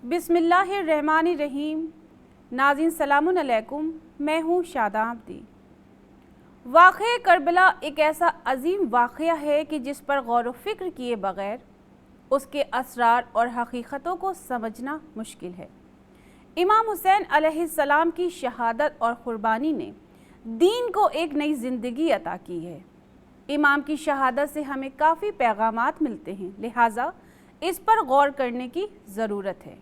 बिस्मिल्लाहिर्रहमानिर्रहीम। नाज़रीन सलामुन अलैकुम, मैं हूँ शादा अब्दी। वाक़या करबला एक ऐसा अजीम वाक़या है कि जिस पर गौर व फिक्र किए बग़ैर उसके असरार और हकीकतों को समझना मुश्किल है। इमाम हुसैन अलैहिस्सलाम की शहादत और क़ुरबानी ने दीन को एक नई ज़िंदगी अता की है। इमाम की शहादत से हमें काफ़ी पैगामात मिलते हैं, लिहाजा इस पर गौर करने की ज़रूरत है।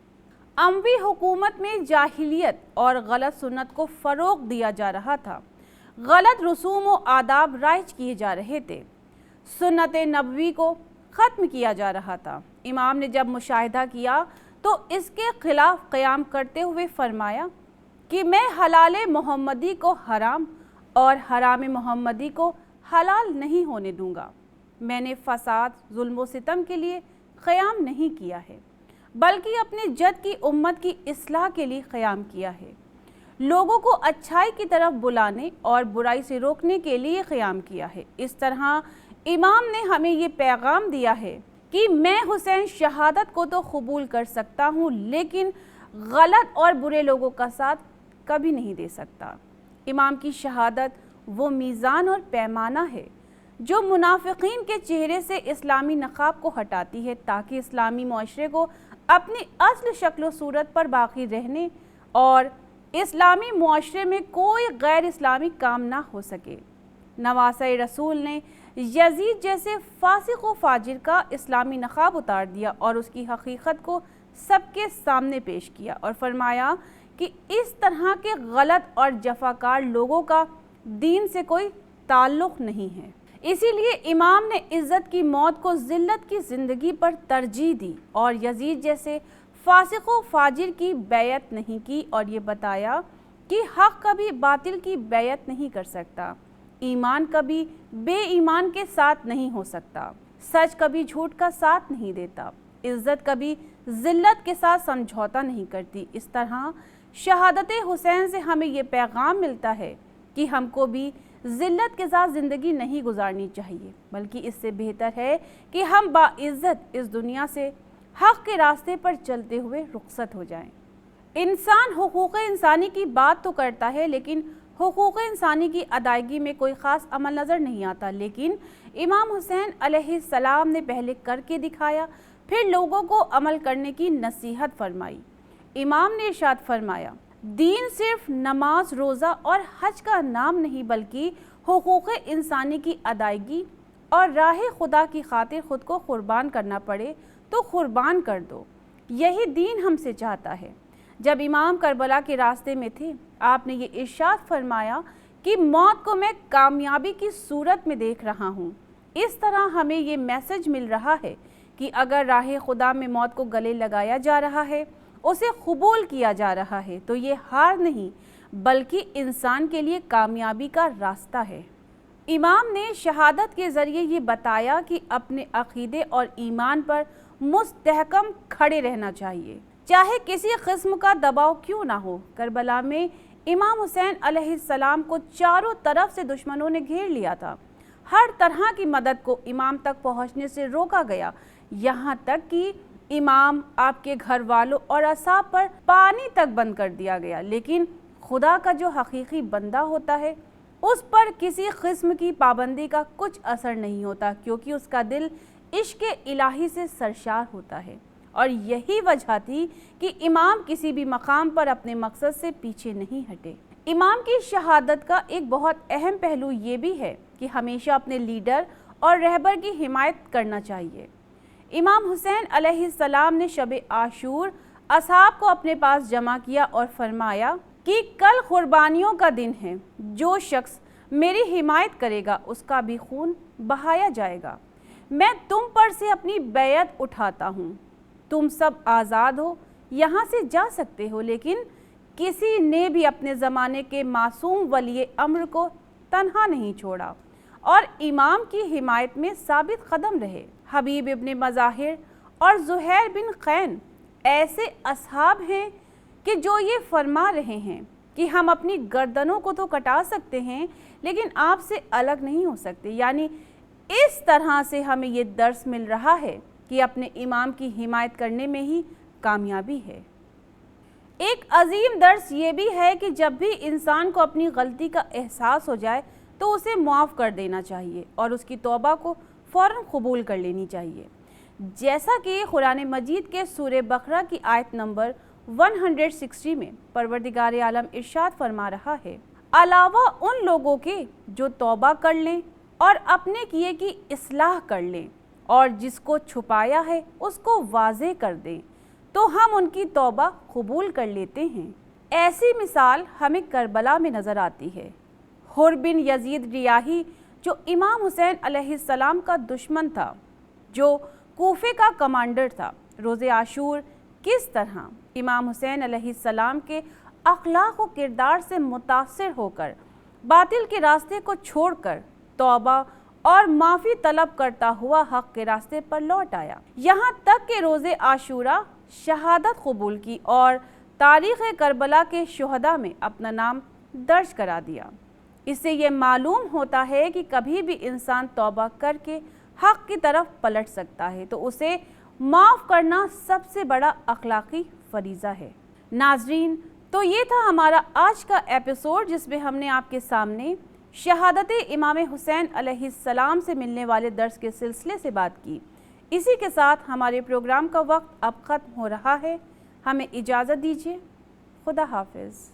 अमवी हुकूमत में जाहिलियत और गलत सुन्नत को फ़रोग़ दिया जा रहा था, गलत रसूम व आदाब राइज किए जा रहे थे, सुन्नत नबवी को ख़त्म किया जा रहा था। इमाम ने जब मुशाहिदा किया तो इसके ख़िलाफ़ क़याम करते हुए फ़रमाया कि मैं हलाल मोहम्मदी को हराम और हराम मोहम्मदी को हलाल नहीं होने दूँगा। मैंने फ़साद, जुल्म व सितम के लिए क़याम नहीं किया है, बल्कि अपने जद की उम्मत की इस्लाह के लिए क़याम किया है। लोगों को अच्छाई की तरफ बुलाने और बुराई से रोकने के लिए क़याम किया है। इस तरह इमाम ने हमें ये पैगाम दिया है कि मैं हुसैन शहादत को तो कबूल कर सकता हूँ, लेकिन गलत और बुरे लोगों का साथ कभी नहीं दे सकता। इमाम की शहादत वो मीज़ान और पैमाना है जो मुनाफिकीन के चेहरे से इस्लामी नकाब को हटाती है, ताकि इस्लामी मुआशरे को अपनी असल शक्ल सूरत पर बाकी रहने और इस्लामी मुआशरे में कोई गैर इस्लामी काम ना हो सके। नवासे रसूल ने यजीद जैसे फासिक व फाजिर का इस्लामी नकाब उतार दिया और उसकी हकीकत को सबके सामने पेश किया और फरमाया कि इस तरह के गलत और जफाकार लोगों का दीन से कोई ताल्लुक़ नहीं है। इसीलिए इमाम ने इज़्ज़त की मौत को ज़िल्लत की ज़िंदगी पर तरजीह दी और यजीद जैसे फासिक व फाजिर की बैयत नहीं की और ये बताया कि हक़ कभी बातिल की बैयत नहीं कर सकता, ईमान कभी बेईमान के साथ नहीं हो सकता, सच कभी झूठ का साथ नहीं देता, इज़्ज़त कभी ज़िल्लत के साथ समझौता नहीं करती। इस तरह शहादत हुसैन से हमें ये पैगाम मिलता है कि हमको भी ज़िल्लत के साथ ज़िंदगी नहीं गुजारनी चाहिए, बल्कि इससे बेहतर है कि हम बाइज़्ज़त इस दुनिया से हक़ के रास्ते पर चलते हुए रुखसत हो जाएं। इंसान हुकूक़ इंसानी की बात तो करता है, लेकिन हुकूक़ इंसानी की अदायगी में कोई ख़ास अमल नज़र नहीं आता। लेकिन इमाम हुसैन अलैहिस्सलाम ने पहले करके दिखाया, फिर लोगों को अमल करने की नसीहत फरमाई। इमाम ने इरशाद फरमाया, दीन सिर्फ नमाज, रोज़ा और हज का नाम नहीं, बल्कि हुकूक़ इंसानी की अदायगी और राह खुदा की खातिर ख़ुद को क़ुरबान करना पड़े तो क़ुरबान कर दो, यही दीन हमसे चाहता है। जब इमाम करबला के रास्ते में थे, आपने ये इरशाद फरमाया कि मौत को मैं कामयाबी की सूरत में देख रहा हूँ। इस तरह हमें ये मैसेज मिल रहा है कि अगर राह खुदा में मौत को गले लगाया जा रहा है, उसे कबूल किया जा रहा है, तो ये हार नहीं बल्कि इंसान के लिए कामयाबी का रास्ता है। इमाम ने शहादत के ज़रिए ये बताया कि अपने अक़ीदे और ईमान पर मुस्तहकम खड़े रहना चाहिए, चाहे किसी किस्म का दबाव क्यों ना हो। करबला में इमाम हुसैन अलैहिस्सलाम को चारों तरफ से दुश्मनों ने घेर लिया था। हर तरह की मदद को इमाम तक पहुँचने से रोका गया, यहाँ तक कि इमाम, आपके घर वालों और असहाब पर पानी तक बंद कर दिया गया। लेकिन खुदा का जो हकीकी बंदा होता है, उस पर किसी किस्म की पाबंदी का कुछ असर नहीं होता, क्योंकि उसका दिल इश्क़ इलाही से सरशार होता है। और यही वजह थी कि इमाम किसी भी मकाम पर अपने मकसद से पीछे नहीं हटे। इमाम की शहादत का एक बहुत अहम पहलू ये भी है कि हमेशा अपने लीडर और रहबर की हिमायत करना चाहिए। इमाम हुसैन अलैहिस्सलाम ने शब आशूर असहाब को अपने पास जमा किया और फरमाया कि कल कुर्बानियों का दिन है, जो शख्स मेरी हिमायत करेगा उसका भी खून बहाया जाएगा। मैं तुम पर से अपनी बैयत उठाता हूँ, तुम सब आज़ाद हो, यहाँ से जा सकते हो। लेकिन किसी ने भी अपने ज़माने के मासूम वली अम्र को तन्हा नहीं छोड़ा और इमाम की हिमायत में साबित कदम रहे। हबीब इब्न मज़ाहिर और ज़ुहैर बिन क़ैन ऐसे असहाब हैं कि जो ये फरमा रहे हैं कि हम अपनी गर्दनों को तो कटा सकते हैं, लेकिन आपसे अलग नहीं हो सकते। यानी इस तरह से हमें ये दर्स मिल रहा है कि अपने इमाम की हिमायत करने में ही कामयाबी है। ایک عظیم درس یہ بھی ہے کہ جب بھی انسان کو اپنی غلطی کا احساس ہو جائے تو اسے معاف کر دینا چاہیے اور اس کی توبہ کو فوراً قبول کر لینی چاہیے، جیسا کہ قرآن مجید کے سورہ بقرہ کی آیت نمبر 160 میں پروردگار عالم ارشاد فرما رہا ہے، علاوہ ان لوگوں کے جو توبہ کر لیں اور اپنے کیے کی اصلاح کر لیں اور جس کو چھپایا ہے اس کو واضح کر دیں تو ہم ان کی توبہ قبول کر لیتے ہیں۔ ایسی مثال ہمیں کربلا میں نظر آتی ہے۔ حر بن یزید ریاحی جو امام حسین علیہ السلام کا دشمن تھا، جو کوفے کا کمانڈر تھا، روز عاشور کس طرح امام حسین علیہ السلام کے اخلاق و کردار سے متاثر ہو کر باطل کے راستے کو چھوڑ کر توبہ اور معافی طلب کرتا ہوا حق کے راستے پر لوٹ آیا، یہاں تک کہ روز عاشورہ شہادت قبول کی اور تاریخ کربلا کے شہداء میں اپنا نام درج کرا دیا۔ اس سے یہ معلوم ہوتا ہے کہ کبھی بھی انسان توبہ کر کے حق کی طرف پلٹ سکتا ہے تو اسے معاف کرنا سب سے بڑا اخلاقی فریضہ ہے۔ ناظرین، تو یہ تھا ہمارا آج کا ایپیسوڈ جس میں ہم نے آپ کے سامنے شہادت امام حسین علیہ السلام سے ملنے والے درس کے سلسلے سے بات کی۔ اسی کے ساتھ ہمارے پروگرام کا وقت اب ختم ہو رہا ہے، ہمیں اجازت دیجیے، خدا حافظ۔